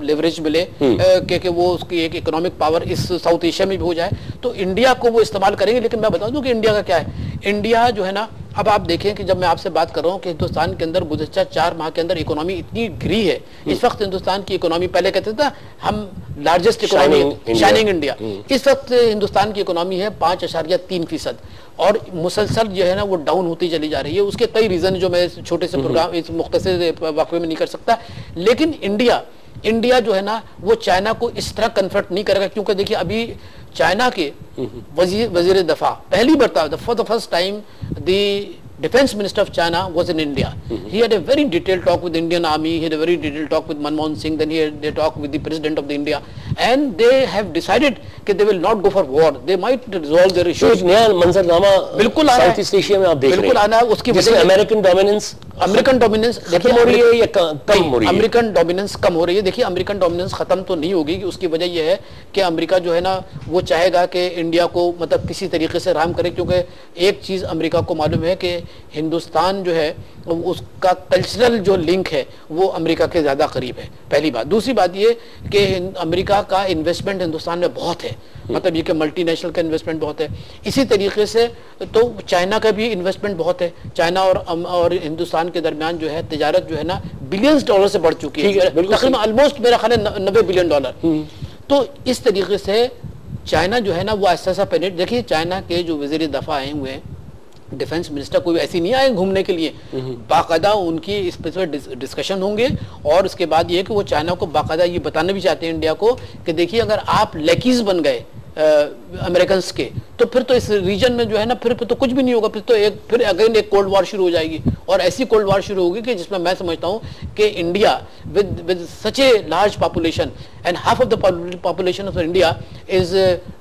Leverage मिले कि वो उसकी एक इकोनॉमिक पावर इस साउथ एशिया में भी हो जाए, तो इंडिया को वो इस्तेमाल करेंगे। लेकिन मैं बता दूं कि इंडिया का क्या है, इंडिया जो है ना, अब आप देखें कि जब मैं आपसे बात कर रहा हूं कि हिंदुस्तान के अंदर गुज़श्ता 4 माह के अंदर इकोनॉमी इतनी गिरी है। इस वक्त हिंदुस्तान की इकोनॉमी, पहले कहते थे हम लार्जेस्ट इकोनॉमी शाइनिंग इंडिया, इस वक्त हिंदुस्तान की इकोनॉमी है 5.3%, और मुसलसल जो है ना वो डाउन होती चली जा रही है। उसके कई रीजन जो मैं इस छोटे से प्रोग्राम, इस मुख्तसर वाक़े में नहीं कर सकता। लेकिन इंडिया जो है ना वो चाइना को इस तरह कन्फ्रंट नहीं करेगा, क्योंकि देखिए अभी चाइना के वजीर दफा पहली बार for the first time the Defense Minister of China was in India. He had a very detailed talk with the Indian Army. He had a very detailed talk with Manmohan Singh. Then they talked with the President of the India, and they have decided that they will not go for war. They might resolve their issues. नया मंजरनामा बिल्कुल south east Asia में आप देख रहे हैं, बिल्कुल आना है। उसकी वजह अमेरिकन डोमिनेंस खत्म हो रही है या कम हो रही है? अमेरिकन डोमिनेंस कम हो रही है। देखिए अमेरिकन डोमिनेंस खत्म तो नहीं होगी, उसकी वजह यह है कि अमेरिका जो है ना वो चाहेगा कि इंडिया को मतलब किसी तरीके से राम करे, क्योंकि एक चीज अमेरिका को मालूम है कि हिंदुस्तान जो है उसका कल्चरल जो लिंक है वो अमेरिका के ज़्यादा करीब है, पहली बात। दूसरी बात ये कि अमेरिका का इन्वेस्टमेंट हिंदुस्तान में बहुत है, मतलब ये कि मल्टीनेशनल का इन्वेस्टमेंट बहुत है। इसी तरीके से तो चाइना का भी इन्वेस्टमेंट बहुत है। चाइना और हिंदुस्तान के दरमियान जो है तिजारत जो है ना बिलियंस डॉलर से बढ़ चुकी है, तकरीबन ऑलमोस्ट मेरा ख्याल है 90 बिलियन डॉलर। तो इस तरीके से चाइना जो है ना वो ऐसा पेनेट, देखिए चाइना के जो वज़ीर दफ़ा आए हुए हैं, डिफेंस मिनिस्टर कोई ऐसी नहीं आए घूमने के लिए, बाकायदा उनकी इस पर डिस्कशन होंगे। और उसके बाद ये कि वो चाइना को बाकायदा ये बताना भी चाहते हैं इंडिया को कि देखिए अगर आप लैकीज बन गए अमेरिकन के, तो फिर तो इस रीजन में जो है ना फिर तो कुछ भी नहीं होगा, फिर अगेन एक कोल्ड वॉर शुरू हो जाएगी। और ऐसी कोल्ड वॉर शुरू होगी कि जिसमें मैं समझता हूँ कि India with such a large population and half of the population of India is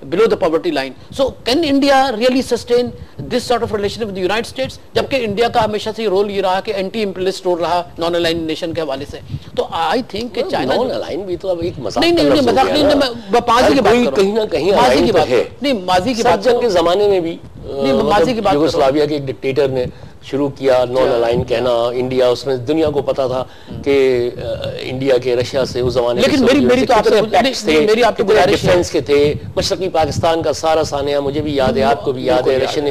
below the poverty line. So can India really sustain this sort of relationship with United states, जबकि India का हमेशा से role ये रहा कि anti imperialist role रहा non align nation के हवाले से। तो आई थिंक कि चाइना नॉन अलाइन भी तो अब एक मजाक नहीं मजाक नहीं, मैं माजी की बात कर रहा हूं, कहीं ना कहीं माजी की बात नहीं, माजी की बात के जमाने में भी माजी की बात यूगोस्लाविया के एक डिक्टेटर ने शुरू किया नॉन अलाइन कहना इंडिया, उसमें दुनिया को पता था कि इंडिया के रशिया से उस जमाने, लेकिन मेरी तो आपसे गुजारिश डिफेंस के थे, मशरकी पाकिस्तान का सारा सानिया मुझे भी याद है, आपको भी याद है, रशियन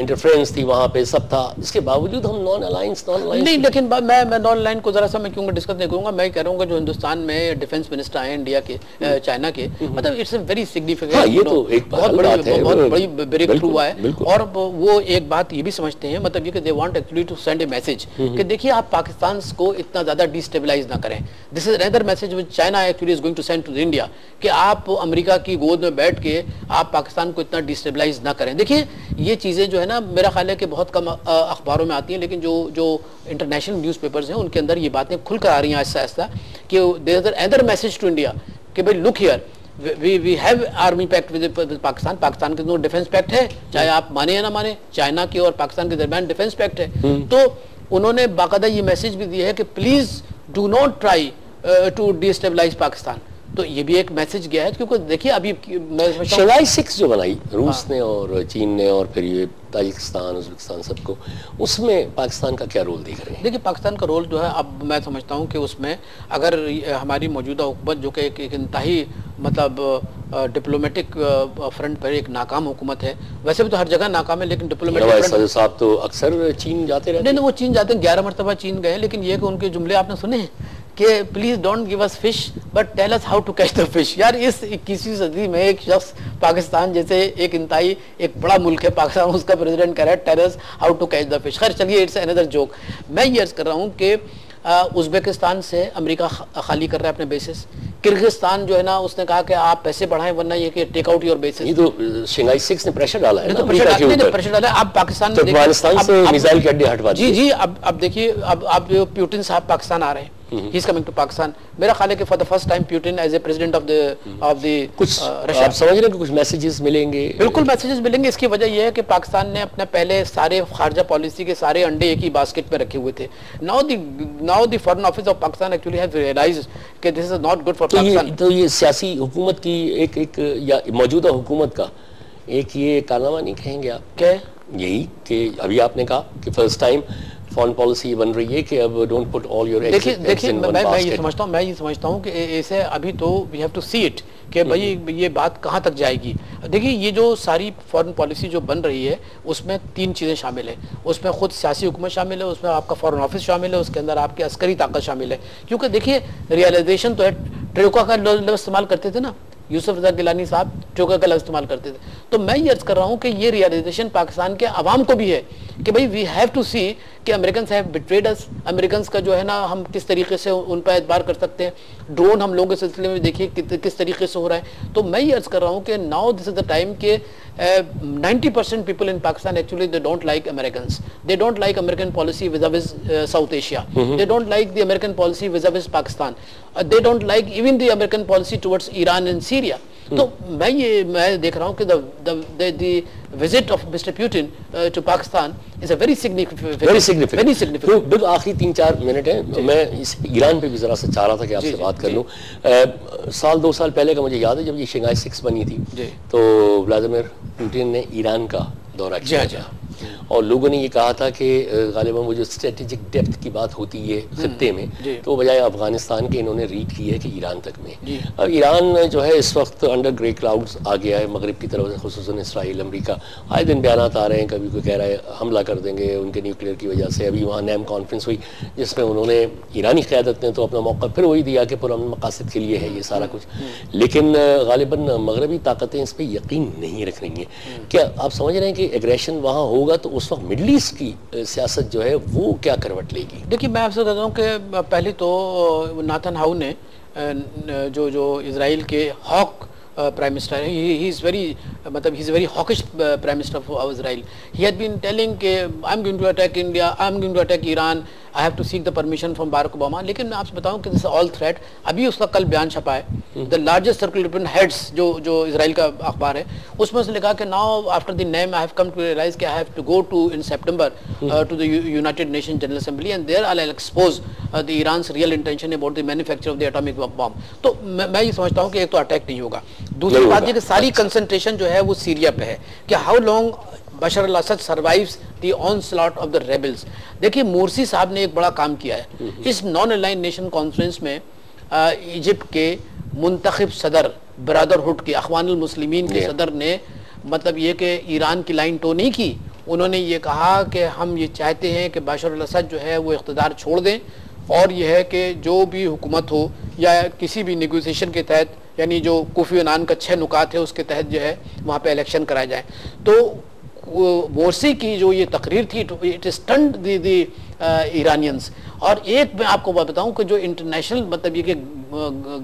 इंटरफ्रेंस थी वहां पे, सब था। इसके बावजूद हम नॉन अलाइंस नहीं, लेकिन मैं नॉन अलाइन को जरा सा मैं क्यों डिस्कस नहीं करूंगा। मैं कह रहा हूँ जो हिंदुस्तान में डिफेंस मिनिस्टर आए इंडिया के, चाइना के, मतलब इट्स ए वेरी सिग्निफिकेंट, ये तो एक बहुत बड़ी ब्रेक थ्रू हुआ है। और वो एक बात ये भी समझते हैं, मतलब ये कि they want actually to send a message कि देखिए आप पाकिस्तान को इतना ज्यादा डिस्टेबलाइज ना करें। This is another message which China actually is going to send to India कि आप अमेरिका की गोद में बैठ के आप पाकिस्तान को इतना डिस्टेबलाइज ना करें। देखिए ये चीजें जो है ना मेरा ख्याल है कि बहुत कम अखबारों में आती हैं, लेकिन जो इंटरनेशनल न्यूज़पेपर्स हैं उनके अंदर ये बातें खुलकर आ रही हैं आहिस्ता आहिस्ता कि there is another message to India कि भाई look here, we have army pact with Pakistan के जो डिफेंस पैक्ट है, चाहे आप माने या ना माने, चाइना के और पाकिस्तान के दरमियान डिफेंस पैक्ट है। तो उन्होंने बाकायदा ये मैसेज भी दिया है कि please do not try to destabilize Pakistan. तो ये भी एक मैसेज गया है, क्योंकि देखिए अभी शंघाई 6 जो बनाई रूस ने और चीन ने और फिर ये ताजिकिस्तान उज़्बेकिस्तान सबको, उसमें पाकिस्तान का क्या रोल देख रहे हैं? देखिए पाकिस्तान का रोल जो है अब मैं समझता हूँ कि उसमें अगर हमारी मौजूदा हुकूमत जो कि एक इंतहाई मतलब डिप्लोमेटिक फ्रंट पर एक नाकाम हुकूमत है, वैसे भी तो हर जगह नाकाम है, लेकिन डिप्लोमेटिक साहब तो अक्सर चीन जाते रहते हैं। नहीं वो चीन जाते हैं, 11 मरतबा चीन गए, लेकिन ये कि उनके जुमले आपने सुने हैं कि please don't give us fish but tell us how to catch the fish. यार इस 21वीं सदी में एक शख्स पाकिस्तान जैसे एक इंतहाई एक बड़ा मुल्क है पाकिस्तान, उसका प्रेसिडेंट कह रहा है tell us how to catch the fish. खैर चलिए इट्स अनदर जोक। मैं ये अर्ज कर रहा हूँ कि उज़्बेकिस्तान से अमेरिका खाली कर रहा है अपने बेसिस। किर्गिस्तान जो है ना उसने कहा कि आप पैसे बढ़ाएं वरना ये कि टेक आउट योर बेसिस। ये तो शंघाई 6 ने प्रेशर डाला है, तो प्रेशर डाला है। अब पाकिस्तान से मिसाइल के अड्डे हटवा दिए। जी अब देखिए अब प्यूटिन साहब पाकिस्तान आ रहे हैं, he is coming to Pakistan. मेरा ख्याल है कि for the first time Putin as a president of the कुछ आप समझ रहे हैं कि कुछ मैसेजेस मिलेंगे? बिल्कुल मैसेजेस मिलेंगे। इसकी वजह यह है कि पाकिस्तान ने अपने पहले सारे खारजा पॉलिसी के सारे अंडे एक ही बास्केट में रखे हुए थे। Now the foreign office of Pakistan actually has realised कि this is not good for Pakistan. तो ये सियासी हुकूमत की एक या मौजूदा हुकूमत का एक ये कारनामा नहीं कहेंगे आप? क्या यही कि अभी आपने कहा कि फर्स्ट टाइम फॉरेन पॉलिसी बन रही है कि अब don't put all your eggs in one basket. मैं ये समझता हूँ कि ऐसे अभी तो we have to see it कि भाई ये बात कहाँ तक जाएगी। देखिए ये जो सारी फॉरेन पॉलिसी जो बन रही है उसमें 3 चीज़ें शामिल है। उसमें खुद सियासी हुकूमत शामिल है, उसमें आपका फॉरेन ऑफिस शामिल है, उसके अंदर आपकी अस्करी ताकत शामिल है। क्योंकि देखिए रियलाइजेशन तो है, ट्रेका का लफ्ज़ इस्तेमाल करते थे ना यूसुफ रज़ा गिलानी साहब, ट्रेका का लफ्ज़ इस्तेमाल करते थे। तो मैं ये अर्ज़ कर रहा हूँ कि ये रियलाइजेशन पाकिस्तान के अवाम को भी है कि भाई वी हैव टू सी कि American have betrayed us. American का जो है ना हम किस तरीके से उन पर एतबार कर सकते हैं। ड्रोन हम लोगों के सिलसिले में देखिए किस तरीके से हो रहा है। तो मैं ये अर्ज़ कर रहा हूँ कि now this is the time के 90% people in Pakistan actually they don't like Americans. They don't like American policy vis-a-vis South Asia. They don't like the American policy vis-a-vis Pakistan. They don't like even the American policy towards Iran and Syria. तो मैं देख रहा हूँ कि the visit of Mr. Putin to Pakistan is a very significant. बिल्कुल आखिरी 3-4 minute है, मैं इस ईरान पे भी जरा सा चाह रहा था कि आपसे बात कर लूँ। 1-2 साल पहले का मुझे याद है जब ये शंघाई 6 बनी थी तो व्लादिमीर पुतिन ने ईरान का दौरा किया और लोगों ने ये कहा था कि गालिबा वो जो स्ट्रेटेजिक डेप्थ की बात होती है खत्ते में, तो बजाय अफगानिस्तान के इन्होंने रीड की है कि ईरान तक में। और ईरान जो है इस वक्त अंडर ग्रे क्लाउड्स आ गया है मगरिब की तरफ से, खुसूसन इसराइल अमेरिका। आए दिन बयान आ रहे हैं, कभी कोई कह रहा है हमला कर देंगे उनके न्यूक्लियर की वजह से। अभी वहाँ नैम कॉन्फ्रेंस हुई जिसमें उन्होंने ईरानी क़यादत ने तो अपना मौका फिर वही दिया कि पुरअमन मकासद के लिए है ये सारा कुछ, लेकिन गालिबन मगरबी ताकतें इस पर यकीन नहीं रख रही हैं। क्या आप समझ रहे हैं कि एग्रेशन वहाँ होगा तो उस वक्त मिडल ईस्ट की सियासत जो है वो क्या करवट लेगी? देखिए मैं आपसे कहता हूँ कि पहले तो नेतन्याहू ने जो इजराइल के हॉक प्राइम मिनिस्टर है, he is very hawkish prime minister of Israel. He had been telling कि I am going to attack India, I am going to attack Iran, I have to seek the permission from Barack Obama. लेकिन मैं आपसे बताऊं कि this all threat, अभी उसका कल बयान छपा है the largest circular European heads जो इजराइल का अखबार है, उसमें उसने लिखा कि now after the name I have come to realise कि I have to go to in September to the United Nation General Assembly and there I will expose the Iran's real intention about the manufacture of the atomic bomb. तो मैं ये समझता हूँ कि एक तो attack नहीं होगा, दूसरी बात ये कि सारी कंसंट्रेशन जो है वो सीरिया पे है कि how long Bashar al Assad survives the onslaught of the rebels. देखिए मोर्सी साहब ने एक बड़ा काम किया है इस नॉन अलाइंड नेशन कॉन्फ्रेंस में। इजिप्ट के मुंतखब सदर ब्रदरहुड के अखवानुल मुस्लिमीन के सदर ने मतलब ये कि ईरान की लाइन टो नहीं की। उन्होंने ये कहा कि हम ये चाहते हैं कि बशर अल-असद जो है वो इख्तिदार छोड़ दें और यह है कि जो भी हुकूमत हो या किसी भी नेगोशिएशन के तहत, यानी जो कोफी अन्नान का 6 नुकात है उसके तहत जो है वहाँ पे इलेक्शन कराए जाए। तो मोर्सी की जो ये तकरीर थी इट स्टन्ड द ईरानियंस। और एक मैं आपको बताऊं कि जो इंटरनेशनल मतलब ये कि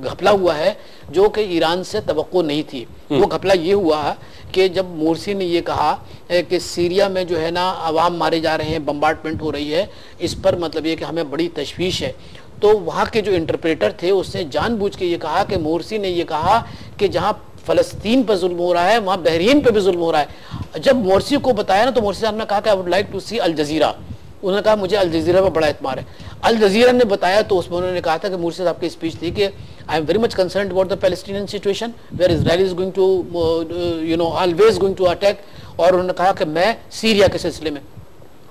घपला हुआ है जो कि ईरान से तवक्को नहीं थी, वो घपला ये हुआ कि जब मोर्सी ने ये कहा कि सीरिया में जो है ना अवाम मारे जा रहे हैं, बम्बार्डमेंट हो रही है, इस पर मतलब ये कि हमें बड़ी तशवीश है। तो वहाँ के जो इंटरप्रेटर थे उसने जानबूझ के ये कहा कि मोर्सी ने ये कहा कि जहाँ फ़लस्तीन पर जुल्म हो रहा है वहाँ बहरीन पे भी जुल्म हो रहा है। जब मोर्सी को बताया ना तो मोर्सी साहब ने कहा कि आई वुड लाइक टू सी अल जजीरा। उन्होंने कहा मुझे अल जजीरा पर बड़ा एतमार है। अल जजीरा ने बताया तो उसमें उन्होंने कहा था कि मोर्सी साहब की स्पीच थी कि I am very much concerned about the Palestinian situation where Israel is going to always going to attack. और उन्होंने कहा कि मैं सीरिया के सिलसिले में,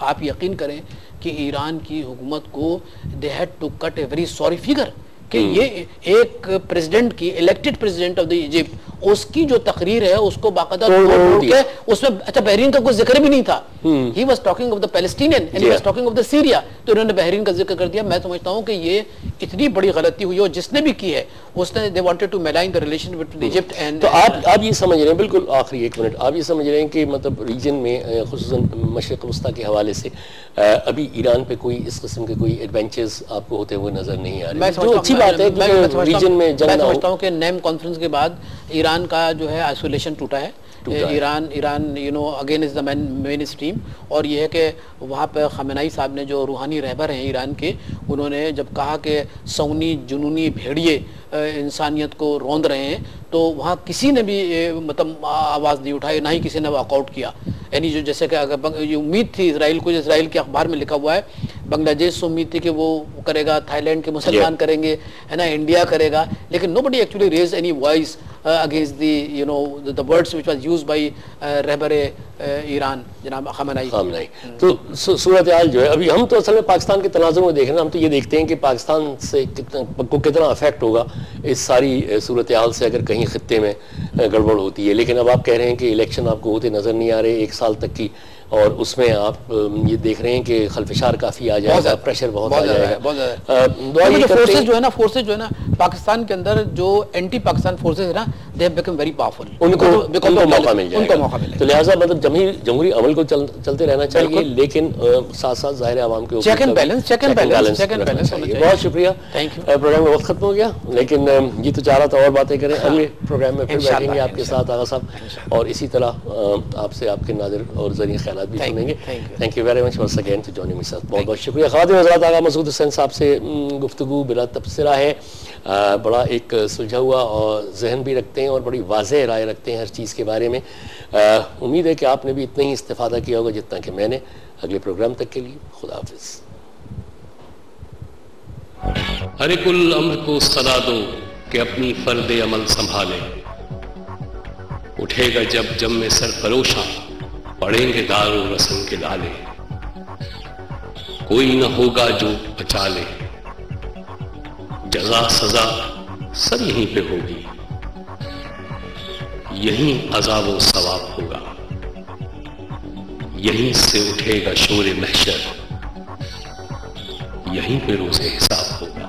आप यकीन करें कि ईरान की हुकूमत को they had to cut a very sorry figure कि ये एक प्रेसिडेंट की, elected president of the Egypt, उसकी जो तकरीर है उसको बाकायदा के उसमें अच्छा बहरीन का कोई जिक्र भी नहीं था। He was talking of the Palestinian and he was talking of the Syria. तो इन्होंने बहरीन का जिक्र कर दिया। मैं समझता हूँ कि ये इतनी बड़ी गलती हुई और जिसने भी की है उसने they wanted to malign the relation with Egypt and. तो आप ये समझ रहे हैं, बिल्कुल आखिरी 1 मिनट, आप ये समझ रहे हैं कि मतलब रीजन में खुसूसन मशरिक़ वस्ता के हवाले से अभी ईरान पे कोई इस किस्म के कोई एडवेंचर्स आपको होते हुए नजर नहीं आ रहे? जो अच्छी बात है रीजन में जंग ना हो। मैं समझता हूँ कि नेम कॉन्फ्रेंस के बाद ईरान का जो है आइसोलेशन टूटा है। Iran again is the main stream. और ये है कि वहाँ पर खमेनाई साहब ने जो रूहानी रहबर हैं ईरान के, उन्होंने जब कहा कि सौनी जुनूनी भेड़िए इंसानियत को रौंद रहे हैं, तो वहाँ किसी ने भी मतलब आवाज़ नहीं उठाई, ना ही किसी ने वॉकआउट किया। यानी जो जैसे कि अगर ये उम्मीद थी इसराइल को, इसराइल के अखबार में लिखा हुआ है, बांग्लादेश से उम्मीद थी कि वो करेगा, थाईलैंड के मुसलमान करेंगे, है ना, इंडिया करेगा, लेकिन nobody actually raise any voice against the the words which was used by रहबर ईरान जनाब खamenei। तो सूरत हाल जो है अभी हम तो असल में पाकिस्तान के तनाज़ुर में देख रहे हैं, हम तो ये देखते हैं कि पाकिस्तान से कितना अफेक्ट होगा इस सारी सूरत हाल से अगर कहीं खित्ते में गड़बड़ होती है। लेकिन अब आप कह रहे हैं कि इलेक्शन आपको होते नज़र नहीं आ रहे 1 साल तक की, और उसमें आप ये देख रहे हैं कि खलफिशार काफ़ी आ जाएगा, प्रेशर बहुत आ जाएगा। फोर्सेज जो है ना पाकिस्तान के अंदर जो एंटी पाकिस्तान फोर्सेज है ना, they have become very powerful, उनको मौका मिल जाएगा। तो लिहाजा मतलब जमहूरी अमल को चलते रहना चाहिए, लेकिन साथ साथ ज़ाहिर आवाम के चेक एंड बैलेंस। बहुत शुक्रिया, प्रोग्राम में वक्त खत्म हो गया, लेकिन ये तो चाह रहा था और बातें करें। अगले प्रोग्राम में फिर बैठेंगे आपके साथ आगा साहब, और इसी तरह आपसे आपके नाज़िर और ज़रिए ख्यालात भी सुनेंगे। Thank you very much once again to joining me sir, बहुत बहुत शुक्रिया। ख़वातीन हज़रात, आगा मसूद हुसैन साहब से गुफ्तगू बिला तबसरा है, बड़ा एक सुलझा हुआ और जहन भी रखते हैं और बड़ी वाज़ेह राय रखते हैं हर चीज़ के बारे में। उम्मीद है कि आपने भी इतना ही इस्तिफ़ादा किया होगा जितना कि मैंने। अगले प्रोग्राम तक के लिए खुदा हाफिज़। हर एक उल अम्र को सदा दो कि अपनी फ़र्द अमल संभाले, उठेगा जब जम में सरफरोशा, पड़ेंगे दारो रस्म के डाले, कोई न होगा जो बचा ले, जज़ा सज़ा सब यहीं पे होगी, यहीं अज़ाब व सवाब होगा, यहीं से उठेगा शोर महशर, यहीं पे रोज़े हिसाब होगा।